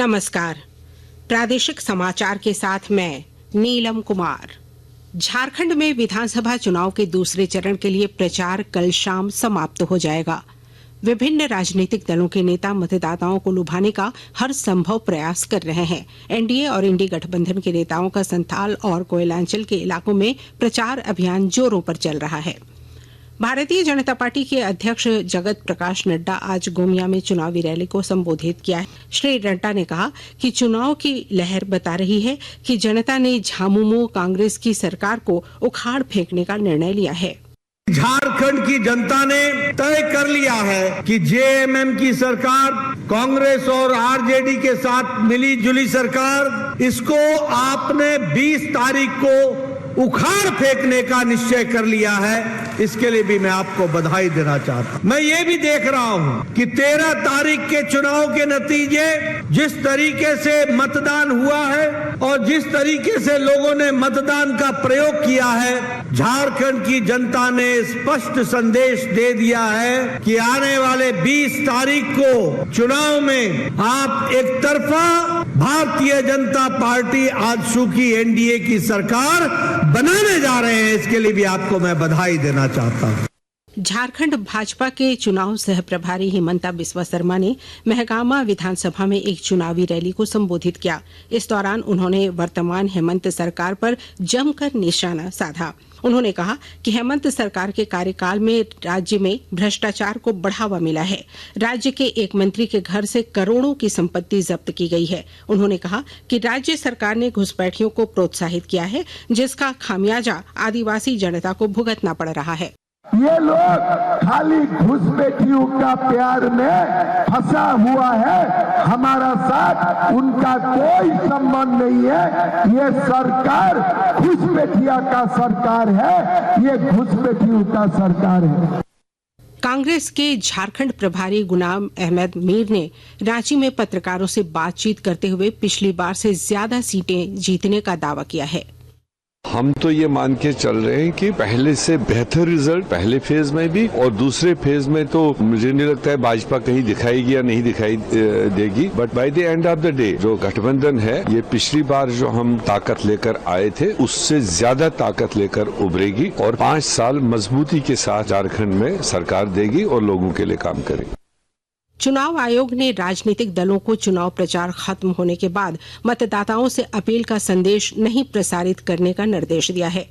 नमस्कार। प्रादेशिक समाचार के साथ मैं नीलम कुमार। झारखंड में विधानसभा चुनाव के दूसरे चरण के लिए प्रचार कल शाम समाप्त हो जाएगा। विभिन्न राजनीतिक दलों के नेता मतदाताओं को लुभाने का हर संभव प्रयास कर रहे हैं। एनडीए और इंडी गठबंधन के नेताओं का संथाल और कोयलांचल के इलाकों में प्रचार अभियान जोरों पर चल रहा है। भारतीय जनता पार्टी के अध्यक्ष जगत प्रकाश नड्डा आज गोमिया में चुनावी रैली को संबोधित किया है। श्री नड्डा ने कहा कि चुनाव की लहर बता रही है कि जनता ने झामुमो कांग्रेस की सरकार को उखाड़ फेंकने का निर्णय लिया है। झारखंड की जनता ने तय कर लिया है कि जेएमएम की सरकार, कांग्रेस और आरजेडी के साथ मिली जुली सरकार, इसको आपने 20 तारीख को उखाड़ फेंकने का निश्चय कर लिया है। इसके लिए भी मैं आपको बधाई देना चाहता हूं। मैं ये भी देख रहा हूं कि 13 तारीख के चुनाव के नतीजे जिस तरीके से मतदान हुआ है और जिस तरीके से लोगों ने मतदान का प्रयोग किया है, झारखंड की जनता ने स्पष्ट संदेश दे दिया है कि आने वाले 20 तारीख को चुनाव में आप एक तरफा भारतीय जनता पार्टी आजसू की एनडीए की सरकार बनाने जा रहे हैं। इसके लिए भी आपको मैं बधाई देना चाहता हूं। झारखंड भाजपा के चुनाव सह प्रभारी हिमंता बिस्वा शर्मा ने महगामा विधानसभा में एक चुनावी रैली को संबोधित किया। इस दौरान उन्होंने वर्तमान हेमंत सरकार पर जमकर निशाना साधा। उन्होंने कहा कि हेमंत सरकार के कार्यकाल में राज्य में भ्रष्टाचार को बढ़ावा मिला है। राज्य के एक मंत्री के घर से करोड़ों की संपत्ति जब्त की गई है। उन्होंने कहा कि राज्य सरकार ने घुसपैठियों को प्रोत्साहित किया है, जिसका खामियाजा आदिवासी जनता को भुगतना पड़ रहा है। ये लोग खाली घुसपैठियों का प्यार में फंसा हुआ है। हमारा साथ उनका कोई संबंध नहीं है। ये सरकार घुसपैठिया का सरकार है, ये घुसपैठियों का सरकार है। कांग्रेस के झारखंड प्रभारी गुलाम अहमद मीर ने रांची में पत्रकारों से बातचीत करते हुए पिछली बार से ज्यादा सीटें जीतने का दावा किया है। हम तो ये मान के चल रहे हैं कि पहले से बेहतर रिजल्ट पहले फेज में भी, और दूसरे फेज में तो मुझे नहीं लगता है भाजपा कहीं दिखाएगी या नहीं दिखाई देगी। But by the end of the day जो गठबंधन है, ये पिछली बार जो हम ताकत लेकर आए थे उससे ज्यादा ताकत लेकर उभरेगी और 5 साल मजबूती के साथ झारखंड में सरकार देगी और लोगों के लिए काम करेगी। चुनाव आयोग ने राजनीतिक दलों को चुनाव प्रचार खत्म होने के बाद मतदाताओं से अपील का संदेश नहीं प्रसारित करने का निर्देश दिया है।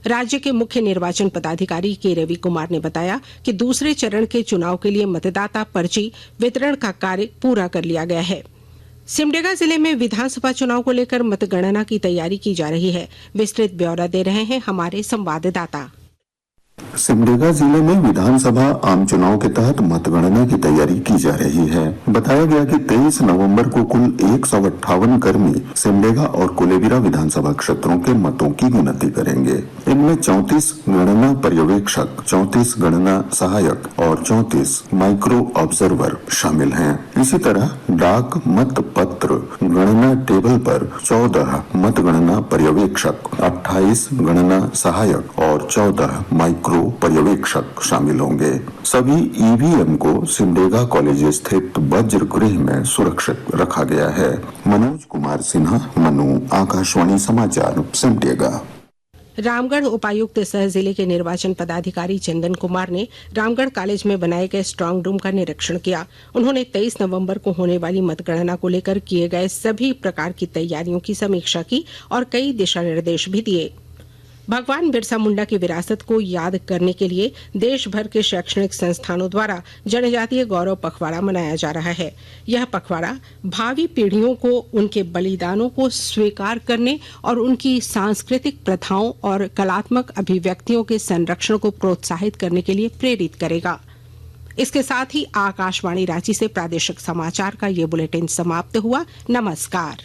राज्य के मुख्य निर्वाचन पदाधिकारी के रवि कुमार ने बताया कि दूसरे चरण के चुनाव के लिए मतदाता पर्ची वितरण का कार्य पूरा कर लिया गया है। सिमडेगा जिले में विधानसभा चुनाव को लेकर मतगणना की तैयारी की जा रही है। विस्तृत ब्यौरा दे रहे हैं हमारे संवाददाता। सिमडेगा जिले में विधानसभा आम चुनाव के तहत मतगणना की तैयारी की जा रही है। बताया गया कि 23 नवंबर को कुल 158 कर्मी सिमडेगा और कुलेबिरा विधानसभा क्षेत्रों के मतों की गिनती करेंगे। इनमें 34 गणना पर्यवेक्षक, 34 गणना सहायक और 34 माइक्रो ऑब्जर्वर शामिल हैं। इसी तरह डाक मत पत्र गणना टेबल पर 14 मतगणना पर्यवेक्षक, 28 गणना सहायक और 14 माइक्रो पर्यवेक्षक शामिल होंगे। सभी ईवीएम को सिमडेगा कॉलेज स्थित वज्र गृह में सुरक्षित रखा गया है। मनोज कुमार सिन्हा, मनु, आकाशवाणी समाचार, सिमडेगा। रामगढ़ उपायुक्त सह जिले के निर्वाचन पदाधिकारी चंदन कुमार ने रामगढ़ कॉलेज में बनाए गए स्ट्रांग रूम का निरीक्षण किया। उन्होंने 23 नवंबर को होने वाली मतगणना को लेकर किए गए सभी प्रकार की तैयारियों की समीक्षा की और कई दिशा निर्देश भी दिए। भगवान बिरसा मुंडा की विरासत को याद करने के लिए देश भर के शैक्षणिक संस्थानों द्वारा जनजातीय गौरव पखवाड़ा मनाया जा रहा है। यह पखवाड़ा भावी पीढ़ियों को उनके बलिदानों को स्वीकार करने और उनकी सांस्कृतिक प्रथाओं और कलात्मक अभिव्यक्तियों के संरक्षण को प्रोत्साहित करने के लिए प्रेरित करेगा। इसके साथ ही आकाशवाणी रांची से प्रादेशिक समाचार का ये बुलेटिन समाप्त हुआ। नमस्कार।